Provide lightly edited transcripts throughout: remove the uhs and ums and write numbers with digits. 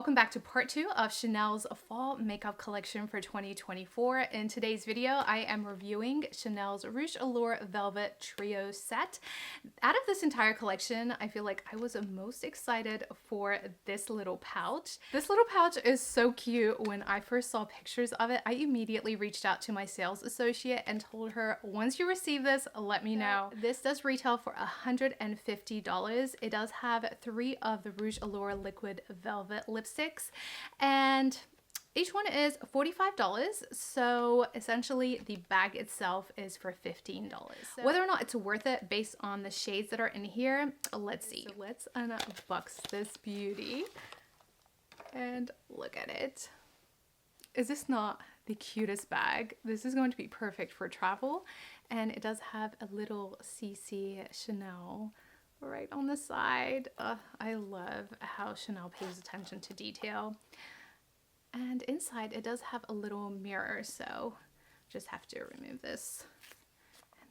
Welcome back to part 2 of Chanel's fall makeup collection for 2024. In today's video, I am reviewing Chanel's Rouge Allure Velvet Trio set. Out of this entire collection, I feel like I was most excited for this little pouch. This little pouch is so cute. When I first saw pictures of it, I immediately reached out to my sales associate and told her, once you receive this, let me know. This does retail for $150. It does have 3 of the Rouge Allure Liquid Velvet lipsticks, and each one is $45. So essentially the bag itself is for $15. So whether or not it's worth it based on the shades that are in here, let's see. So let's unbox this beauty and look at it. Is this not the cutest bag? This is going to be perfect for travel, and it does have a little CC Chanel right on the side. I love how Chanel pays attention to detail. And inside it does have a little mirror, so just have to remove this.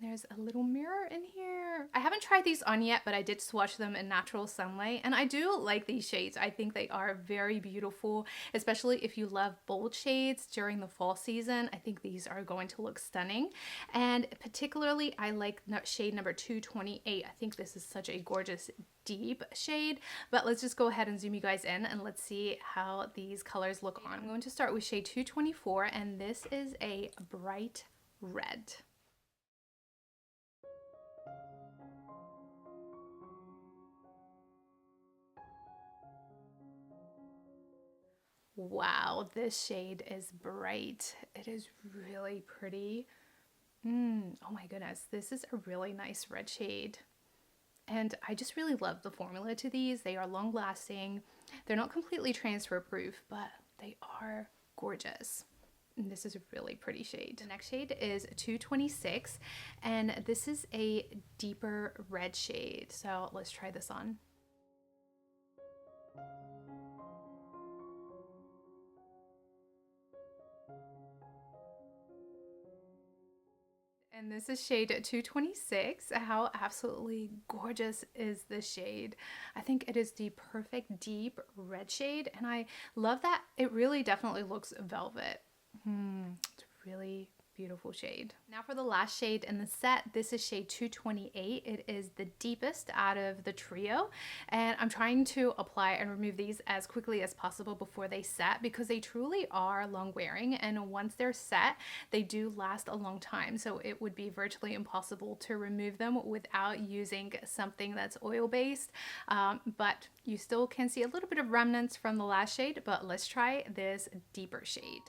And there's a little mirror in here. I haven't tried these on yet, but I did swatch them in natural sunlight, and I do like these shades. I think they are very beautiful, especially if you love bold shades during the fall season. I think these are going to look stunning, and particularly I like shade number 228. I think this is such a gorgeous deep shade, but let's just go ahead and zoom you guys in and let's see how these colors look on. I'm going to start with shade 224, and this is a bright red. Wow, this shade is bright. It is really pretty. Oh my goodness, this is a really nice red shade. And I just really love the formula to these. They are long lasting. They're not completely transfer proof, but they are gorgeous. And this is a really pretty shade. The next shade is 226, and this is a deeper red shade. So let's try this on. And this is shade 226. How absolutely gorgeous is this shade? I think it is the perfect deep red shade, and I love that it really definitely looks velvet. It's really beautiful shade. Now for the last shade in the set, this is shade 228. It is the deepest out of the trio, and I'm trying to apply and remove these as quickly as possible before they set, because they truly are long wearing, and once they're set they do last a long time, so it would be virtually impossible to remove them without using something that's oil based, but you still can see a little bit of remnants from the last shade. But let's try this deeper shade.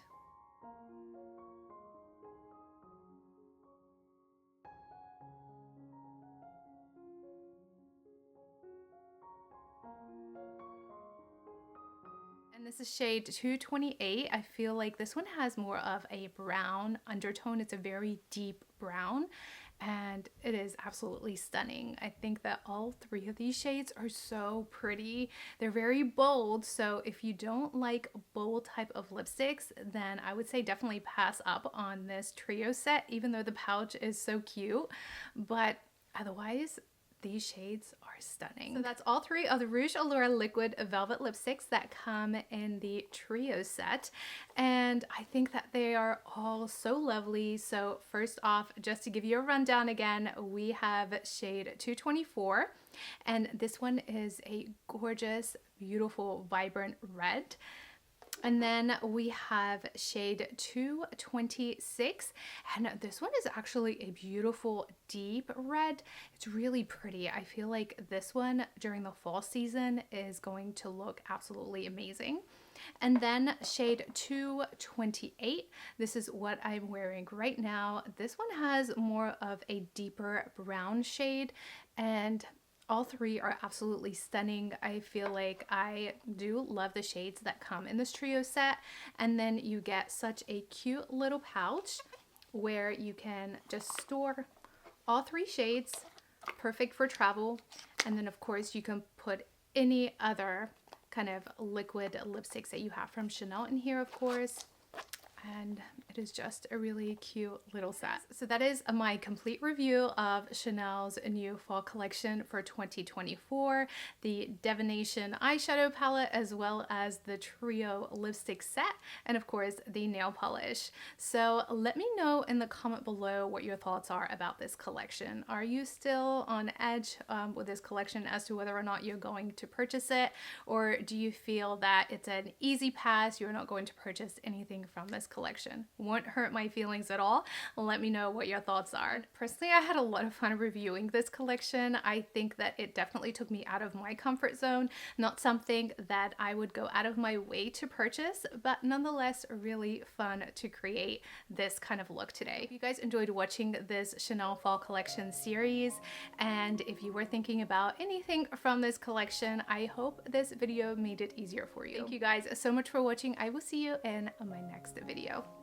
And this is shade 228. I feel like this one has more of a brown undertone. It's a very deep brown, and it is absolutely stunning. I think that all 3 of these shades are so pretty. They're very bold, so if you don't like bold type of lipsticks, then I would say definitely pass up on this trio set, even though the pouch is so cute. But otherwise, these shades are stunning. So that's all 3 of the Rouge Allure Liquid Velvet lipsticks that come in the trio set, and I think that they are all so lovely. So first off, just to give you a rundown again, we have shade 224, and this one is a gorgeous, beautiful, vibrant red. And then we have shade 226, and this one is actually a beautiful deep red. It's really pretty. I feel like this one during the fall season is going to look absolutely amazing. And then shade 228, this is what I'm wearing right now. This one has more of a deeper brown shade, and all 3 are absolutely stunning. I feel like I do love the shades that come in this trio set, and then you get such a cute little pouch where you can just store all 3 shades, perfect for travel. And then of course you can put any other kind of liquid lipsticks that you have from Chanel in here, of course. and it is just a really cute little set. So that is my complete review of Chanel's new fall collection for 2024, the Divination eyeshadow palette, as well as the trio lipstick set, and of course the nail polish. So let me know in the comment below what your thoughts are about this collection. Are you still on edge with this collection as to whether or not you're going to purchase it, or do you feel that it's an easy pass, you're not going to purchase anything from this collection? Won't hurt my feelings at all. Let me know what your thoughts are. Personally, I had a lot of fun reviewing this collection. I think that it definitely took me out of my comfort zone. Not something that I would go out of my way to purchase, but nonetheless really fun to create this kind of look today. If you guys enjoyed watching this Chanel fall collection series, and if you were thinking about anything from this collection, I hope this video made it easier for you. Thank you guys so much for watching. I will see you in my next video.